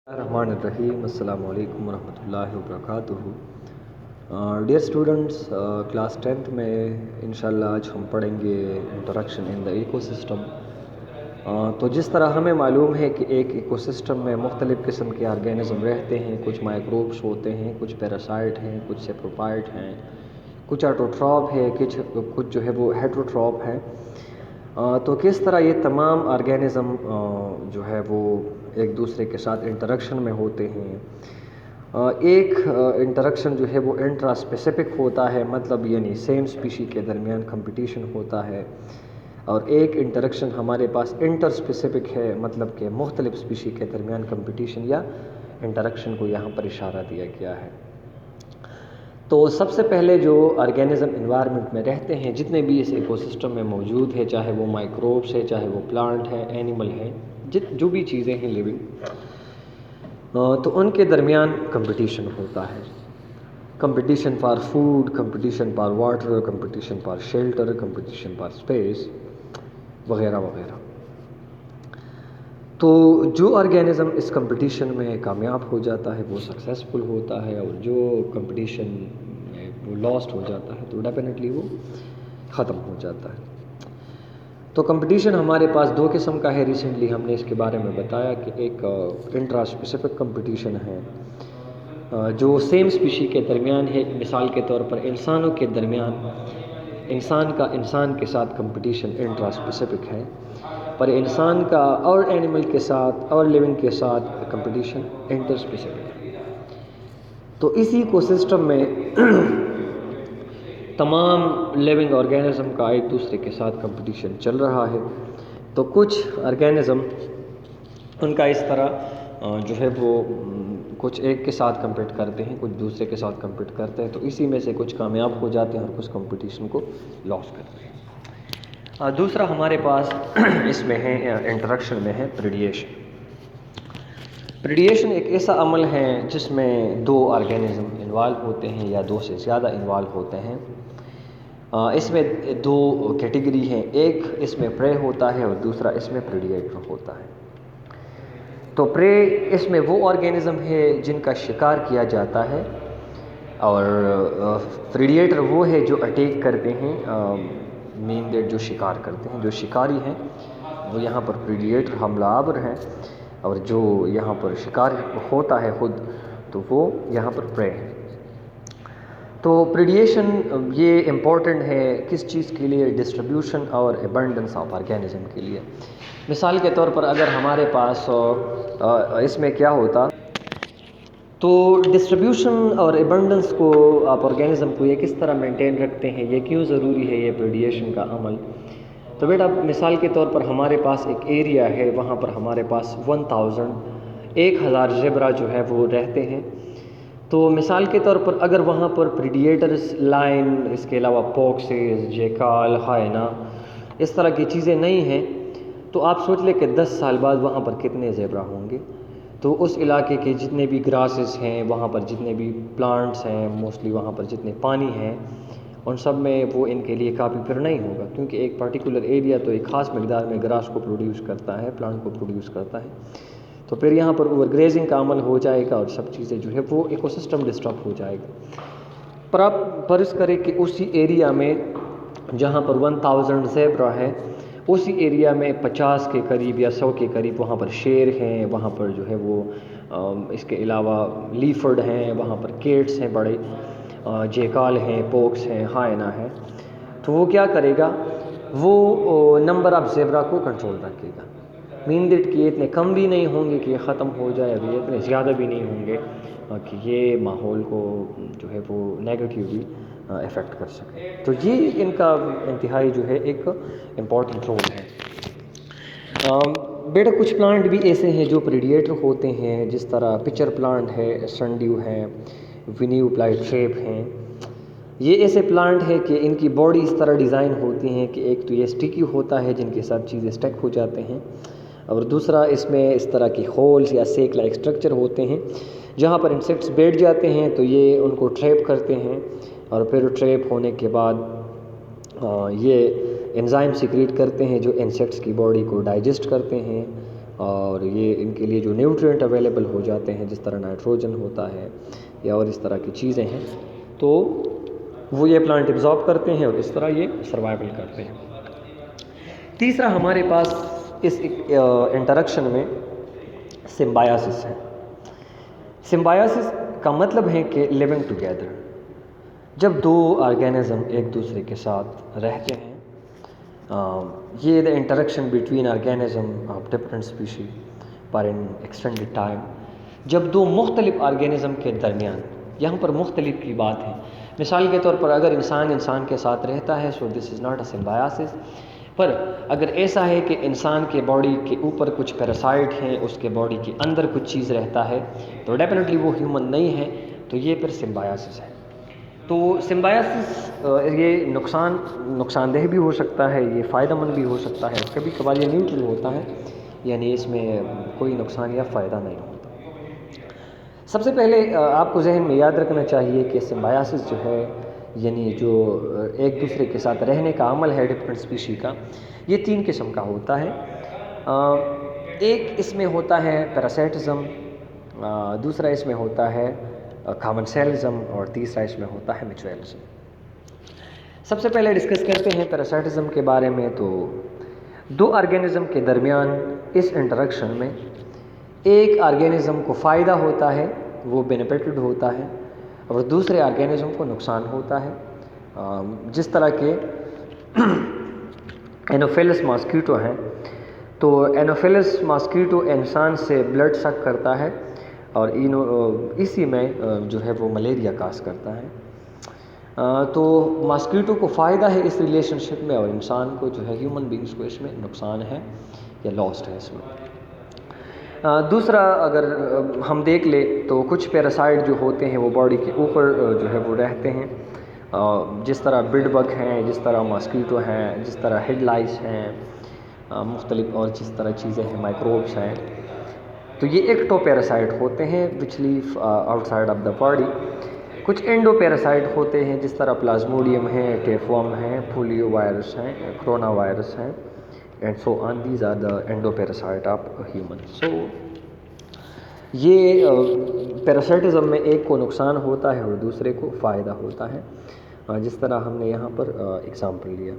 الرحمن الرحیم السلام علیکم ورحمۃ اللہ وبرکاتہ۔ ڈیئر اسٹوڈنٹس، کلاس 10th میں انشاءاللہ آج ہم پڑھیں گے انٹروڈکشن ان دا ایکو سسٹم۔ تو جس طرح ہمیں معلوم ہے کہ ایک ایکو سسٹم میں مختلف قسم کے آرگینزم رہتے ہیں، کچھ مائکروبس ہوتے ہیں، کچھ پیراسائٹ ہیں، کچھ سیپروفائٹ ہیں، کچھ آٹوٹراپ ہے، کچھ جو ہے وہ ہیٹروٹراپ ہے۔ تو کس طرح یہ تمام آرگینزم جو ہے وہ ایک دوسرے کے ساتھ انٹریکشن میں ہوتے ہیں۔ ایک انٹریکشن جو ہے وہ انٹرا اسپیسیفک ہوتا ہے، مطلب یعنی سیم اسپیشی کے درمیان کمپٹیشن ہوتا ہے، اور ایک انٹریکشن ہمارے پاس انٹر اسپیسیفک ہے، مطلب کہ مختلف اسپیشی کے درمیان کمپٹیشن یا انٹریکشن کو یہاں پر اشارہ دیا گیا ہے۔ تو سب سے پہلے جو آرگینزم انوائرمنٹ میں رہتے ہیں، جتنے بھی اس ایکو سسٹم میں موجود ہے، چاہے وہ مائکروبس ہے، چاہے وہ پلانٹ ہے، اینیمل ہے، جو بھی چیزیں ہیں لیونگ، تو ان کے درمیان کمپٹیشن ہوتا ہے۔ Competition for food, competition for water, competition for shelter, competition for space وغیرہ وغیرہ۔ تو جو آرگینزم اس کمپٹیشن میں کامیاب ہو جاتا ہے وہ سکسیسفل ہوتا ہے، اور جو کمپٹیشن میں وہ لاسٹ ہو جاتا ہے تو ڈیفینیٹلی وہ ختم ہو جاتا ہے۔ تو کمپٹیشن ہمارے پاس دو قسم کا ہے، ریسنٹلی ہم نے اس کے بارے میں بتایا کہ ایک انٹرا اسپیسیفک کمپٹیشن ہے جو سیم اسپیشی کے درمیان ہے۔ مثال کے طور پر انسانوں کے درمیان انسان کا انسان کے ساتھ کمپٹیشن انٹرا اسپیسیفک ہے، پر انسان کا اور اینیمل کے ساتھ اور لیونگ کے ساتھ کمپٹیشن انٹر اسپیسیفک ہے۔ تو اسی ایکو سسٹم میں تمام لیونگ آرگینزم کا ایک دوسرے کے ساتھ کمپٹیشن چل رہا ہے۔ تو کچھ آرگینزم ان کا اس طرح جو ہے وہ کچھ ایک کے ساتھ کمپیٹ کرتے ہیں، کچھ دوسرے کے ساتھ کمپیٹ کرتے ہیں، تو اسی میں سے کچھ کامیاب ہو جاتے ہیں اور کچھ کمپٹیشن کو لاس کرتے ہیں۔ دوسرا ہمارے پاس اس میں ہے انٹریکشن میں ہے پریڈیشن۔ پریڈیشن ایک ایسا عمل ہے جس میں دو آرگینزم انوالو ہوتے ہیں یا دو سے زیادہ انوالو ہوتے ہیں۔ اس میں دو کیٹیگری ہیں، ایک اس میں پرے ہوتا ہے اور دوسرا اس میں پریڈیٹر ہوتا ہے۔ تو پرے اس میں وہ آرگینزم ہے جن کا شکار کیا جاتا ہے، اور پریڈیٹر وہ ہے جو اٹیک کرتے ہیں، مین دیٹ جو شکار کرتے ہیں۔ جو شکاری ہیں وہ یہاں پر پریڈیٹر حملہ آور ہیں، اور جو یہاں پر شکار ہوتا ہے خود تو وہ یہاں پر پرے ہے۔ تو پریڈیشن یہ امپورٹنٹ ہے کس چیز کے لیے؟ ڈسٹریبیوشن اور ایبنڈنس آف آرگینزم کے لیے۔ مثال کے طور پر اگر ہمارے پاس اس میں کیا ہوتا، تو ڈسٹریبیوشن اور ایبنڈنس کو آپ آرگینزم کو یہ کس طرح مینٹین رکھتے ہیں، یہ کیوں ضروری ہے یہ پریڈیشن کا عمل؟ تو بیٹا مثال کے طور پر ہمارے پاس ایک ایریا ہے، وہاں پر ہمارے پاس 1000 زیبرا جو ہے وہ رہتے ہیں۔ تو مثال کے طور پر اگر وہاں پر پریڈیٹرز، لائن، اس کے علاوہ پاکسز، جیکال، ہائنا، اس طرح کی چیزیں نہیں ہیں، تو آپ سوچ لیں کہ 10 سال بعد وہاں پر کتنے زیبرا ہوں گے۔ تو اس علاقے کے جتنے بھی گراسز ہیں، وہاں پر جتنے بھی پلانٹس ہیں، موسٹلی وہاں پر جتنے پانی ہیں، ان سب میں وہ ان کے لیے کافی پھر نہیں ہوگا، کیونکہ ایک پرٹیکولر ایریا تو ایک خاص مقدار میں گراس کو پروڈیوس کرتا ہے، پلانٹ کو پروڈیوس کرتا ہے۔ تو پھر یہاں پر اوور گریزنگ کا عمل ہو جائے گا اور سب چیزیں جو ہے وہ ایکو سسٹم ڈسٹرب ہو جائے گا۔ پر آپ فرض کریں کہ اسی ایریا میں جہاں پر 1000 زیبرا ہے، اسی ایریا میں 50 کے قریب یا 100 کے قریب وہاں پر شیر ہیں، وہاں پر جو ہے وہ اس کے علاوہ لیفرڈ ہیں، وہاں پر کیٹس ہیں، بڑے جیکال ہیں، پوکس ہیں، ہائنا ہے۔ تو وہ کیا کرے گا؟ وہ نمبر آف زیبرا کو کنٹرول رکھے گا، مین دیٹ کہ اتنے کم بھی نہیں ہوں گے کہ یہ ختم ہو جائے، اور یہ اتنے زیادہ بھی نہیں ہوں گے کہ یہ ماحول کو جو ہے وہ نیگیٹیولی افیکٹ کر سکے۔ تو یہ ان کا انتہائی جو ہے ایک امپورٹنٹ رول ہے۔ بیٹا کچھ پلانٹ بھی ایسے ہیں جو پریڈیٹر ہوتے ہیں، جس طرح پچر پلانٹ ہے، سنڈیو ہے، وینیو پلائٹ ٹریپ ہیں۔ یہ ایسے پلانٹ ہیں کہ ان کی باڈی اس طرح ڈیزائن ہوتی ہیں کہ ایک تو یہ اسٹیکی ہوتا ہے جن کے ساتھ چیزیں اسٹیک ہو جاتے ہیں، اور دوسرا اس میں اس طرح کی ہولز یا سیک لائک اسٹرکچر ہوتے ہیں جہاں پر انسیکٹس بیٹھ جاتے ہیں، تو یہ ان کو ٹریپ کرتے ہیں، اور پھر ٹریپ ہونے کے بعد یہ انزائم سیکریٹ کرتے ہیں جو انسیکٹس کی باڈی کو ڈائجسٹ کرتے ہیں، اور یہ ان کے لیے جو نیوٹرینٹ اویلیبل ہو جاتے ہیں جس طرح نائٹروجن ہوتا ہے یا اور اس طرح کی چیزیں ہیں تو وہ یہ پلانٹ ایبزارب کرتے ہیں اور اس طرح یہ سروائیول کرتے ہیں۔ تیسرا ہمارے پاس اس انٹریکشن میں سمبایاسس ہے۔ سمبایاسس کا مطلب ہے کہ لیونگ ٹوگیدر، جب دو آرگینزم ایک دوسرے کے ساتھ رہتے ہیں، یہ the interaction between organism of different species per in extended time, جب دو مختلف آرگینزم کے درمیان، یہاں پر مختلف کی بات ہے، مثال کے طور پر اگر انسان کے ساتھ رہتا ہے so this is not a سمبایاسس، پر اگر ایسا ہے کہ انسان کے باڈی کے اوپر کچھ پیراسائٹ ہیں، اس کے باڈی کے اندر کچھ چیز رہتا ہے تو ڈیفینیٹلی وہ ہیومن نہیں ہے، تو یہ پھر سمبایاسس ہے۔ تو سمبایاسس یہ نقصان دہ بھی ہو سکتا ہے، یہ فائدہ مند بھی ہو سکتا ہے، کبھی کبھار یہ نیوٹرل ہوتا ہے، یعنی اس میں کوئی نقصان یا فائدہ نہیں ہوتا۔ سب سے پہلے آپ کو ذہن میں یاد رکھنا چاہیے کہ سمبایاسس جو ہے، یعنی جو ایک دوسرے کے ساتھ رہنے کا عمل ہے ڈفرینٹ اسپیشی کا، یہ 3 قسم کا ہوتا ہے۔ ایک اس میں ہوتا ہے پیراسائٹزم، دوسرا اس میں ہوتا ہے کامنسیلزم، اور تیسرا اس میں ہوتا ہے میچوئلزم۔ سب سے پہلے ڈسکس کرتے ہیں پیراسائٹزم کے بارے میں۔ تو دو آرگینزم کے درمیان اس انٹریکشن میں ایک آرگینزم کو فائدہ ہوتا ہے، وہ بینیفٹڈ ہوتا ہے، اور دوسرے آرگینزم کو نقصان ہوتا ہے، جس طرح کہ اینوفیلس ماسکیٹو ہیں، تو اینوفیلس ماسکیٹو انسان سے بلڈ سک کرتا ہے اور اسی میں جو ہے وہ ملیریا کاز کرتا ہے۔ تو ماسکیٹو کو فائدہ ہے اس ریلیشن شپ میں، اور انسان کو جو ہے ہیومن بینگس کو اس میں نقصان ہے یا لاسٹ ہے اس میں۔ دوسرا اگر ہم دیکھ لیں تو کچھ پیراسائٹ جو ہوتے ہیں وہ باڈی کے اوپر جو ہے وہ رہتے ہیں، جس طرح بلڈ بگ ہیں، جس طرح ماسکیٹو ہیں، جس طرح ہیڈ لائس ہیں، مختلف اور جس طرح چیزیں ہیں، مائکروبس ہیں، تو یہ ایکٹو پیراسائٹ ہوتے ہیں which live outside of the body. کچھ اینڈو پیراسائٹ ہوتے ہیں جس طرح پلازموڈیم ہیں، ٹیفورم ہیں، پولیو وائرس ہیں، کرونا وائرس ہیں، and so on, these are the endoparasite of human. So یہ پیراسائٹزم میں ایک کو نقصان ہوتا ہے اور دوسرے کو فائدہ ہوتا ہے، جس طرح ہم نے یہاں پر اگزامپل لیا۔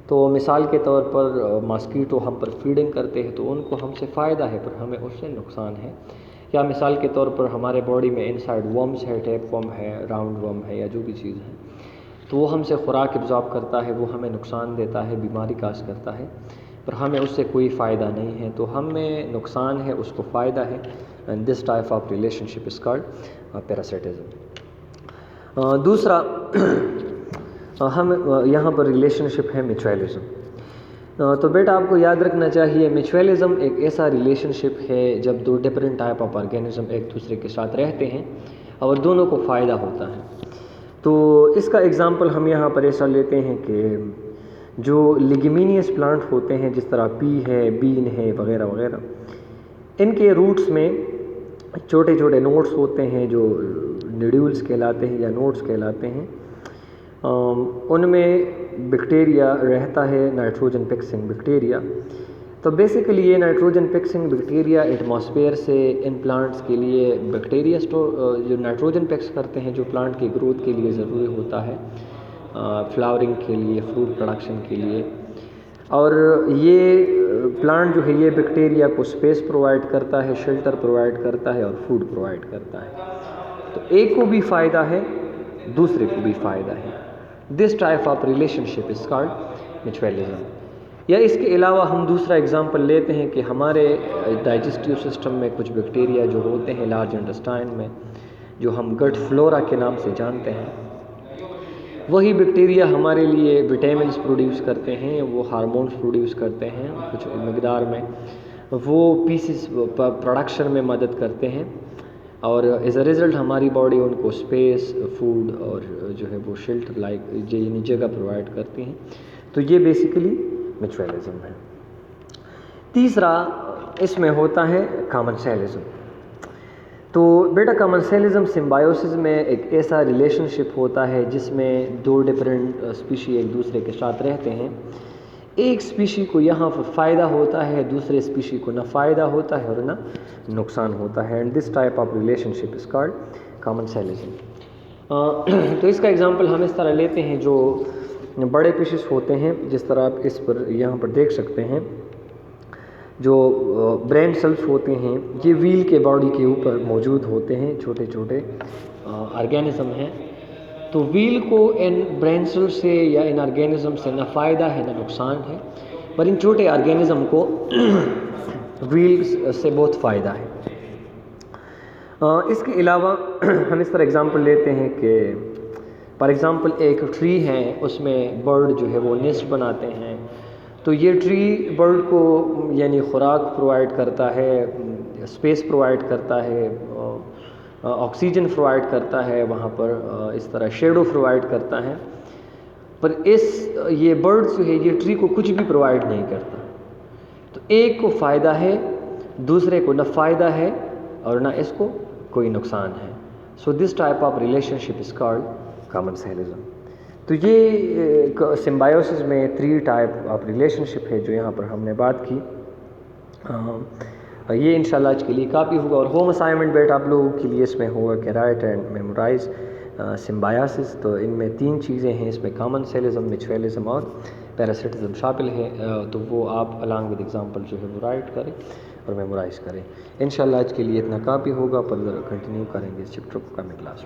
تو مثال کے طور پر ماسکیٹو ہم پر فیڈنگ کرتے ہیں تو ان کو ہم سے فائدہ ہے پر ہمیں اس سے نقصان ہے، یا مثال کے طور پر ہمارے باڈی میں انسائڈ ورمز ہے، ٹیپ ورم ہے، راؤنڈ ورم ہے، یا جو بھی چیز ہے، تو وہ ہم سے خوراک ایبزارب کرتا ہے، وہ ہمیں نقصان دیتا ہے، بیماری کاز کرتا ہے، پر ہمیں اس سے کوئی فائدہ نہیں ہے، تو ہمیں نقصان ہے، اس کو فائدہ ہے، and this type of relationship is called parasitism. دوسرا ہم یہاں پر ریلیشن شپ ہے میچوئلزم۔ تو بیٹا آپ کو یاد رکھنا چاہیے میچوئلزم ایک ایسا ریلیشن شپ ہے جب دو ڈفرینٹ ٹائپ آف آرگینزم ایک دوسرے کے ساتھ رہتے ہیں اور دونوں کو فائدہ ہوتا ہے۔ تو اس کا اگزامپل ہم یہاں پر ایسا لیتے ہیں کہ جو لیگیمینیس پلانٹ ہوتے ہیں جس طرح پی ہے، بین ہے، وغیرہ وغیرہ، ان کے روٹس میں چھوٹے چھوٹے نوڈس ہوتے ہیں جو نیڈیولز کہلاتے ہیں یا نوڈس کہلاتے ہیں، ان میں بیکٹیریا رہتا ہے، نائٹروجن فکسنگ بیکٹیریا۔ تو بیسیکلی یہ نائٹروجن فکسنگ بیکٹیریا ایٹماسفیئر سے ان پلانٹس کے لیے بیکٹیریا جو نائٹروجن فکس کرتے ہیں، جو پلانٹ کی گروتھ کے لیے ضروری ہوتا ہے، فلاورنگ کے لیے، فروٹ پروڈکشن کے لیے، اور یہ پلانٹ جو ہے یہ بیکٹیریا کو اسپیس پرووائڈ کرتا ہے، شیلٹر پرووائڈ کرتا ہے اور فوڈ پرووائڈ کرتا ہے۔ تو ایک کو بھی فائدہ ہے، دوسرے کو بھی فائدہ ہے۔ This type of relationship is called mutualism. یا اس کے علاوہ ہم دوسرا اگزامپل لیتے ہیں کہ ہمارے ڈائجسٹیو سسٹم میں کچھ بیکٹیریا جو ہوتے ہیں لارج انٹسٹائن میں، جو ہم گٹ فلورا کے نام سے جانتے ہیں، وہی بیکٹیریا ہمارے لیے وٹامنس پروڈیوس کرتے ہیں، وہ ہارمونس پروڈیوس کرتے ہیں کچھ مقدار میں، وہ پیسز پروڈکشن میں مدد کرتے ہیں، اور ایز اے ریزلٹ ہماری باڈی ان کو اسپیس، فوڈ اور جو ہے وہ شیلٹر لائک یعنی جگہ پرووائڈ کرتی ہیں۔ تو یہ بیسیکلی میچوئلزم ہے۔ تیسرا اس میں ہوتا ہے کامنسیلزم۔ تو بیٹا کامنسیلزم سمبایوسس میں ایک ایسا ریلیشن شپ ہوتا ہے جس میں دو ڈفرینٹ اسپیشی ایک دوسرے کے ساتھ رہتے ہیں، ایک اسپیشی کو یہاں پر فائدہ ہوتا ہے، دوسرے اسپیشی کو نہ فائدہ ہوتا ہے اور نہ نقصان ہوتا ہے، and this type of relationship is called commensalism. تو اس کا ایگزامپل ہم اس طرح لیتے ہیں، جو بڑے فشز ہوتے ہیں جس طرح آپ اس پر یہاں پر دیکھ سکتے ہیں، جو برین سیلز ہوتے ہیں یہ ویل کے باڈی کے اوپر موجود ہوتے ہیں، چھوٹے چھوٹے آرگینزم ہیں۔ تو ویل کو ان برین سیل سے یا ان آرگینزم سے نہ فائدہ ہے نہ نقصان ہے، پر ان چھوٹے آرگینزم کو ویل سے بہت فائدہ ہے۔ اس کے علاوہ ہم اس طرح اگزامپل لیتے ہیں کہ فار ایگزامپل ایک ٹری ہے، اس میں برڈ جو ہے وہ نیسٹ بناتے ہیں، تو یہ ٹری برڈ کو یعنی خوراک پرووائڈ کرتا ہے، اسپیس پرووائڈ کرتا ہے، آکسیجن پرووائڈ کرتا ہے وہاں پر، اس طرح شیڈو پرووائڈ کرتا ہے، پر یہ برڈ جو ہے یہ ٹری کو کچھ بھی پرووائڈ نہیں کرتا۔ تو ایک کو فائدہ ہے، دوسرے کو نہ فائدہ ہے اور نہ اس کو کوئی نقصان ہے۔ So this type of relationship is called commensalism. تو یہ سمبائیوسس میں 3 ٹائپ آف ریلیشن شپ ہے جو یہاں پر ہم نے بات کی۔ یہ انشاءاللہ آج کے لیے کافی ہوگا، اور ہوم اسائنمنٹ بیٹ آپ لوگوں کے لیے اس میں ہوگا کہ رائٹ اینڈ میمورائز سمبائیوسس۔ تو ان میں 3 چیزیں ہیں، اس میں کامنسلزم، میچوئلزم اور پیراسٹزم شامل ہے، تو وہ آپ الانگ ود ایگزامپل جو ہے وہ رائٹ کریں اور میمورائز کریں۔ انشاءاللہ آج کے لیے اتنا کافی ہوگا، پر کنٹینیو کریں گے اس چیپٹر کو کمنگ کلاس میں۔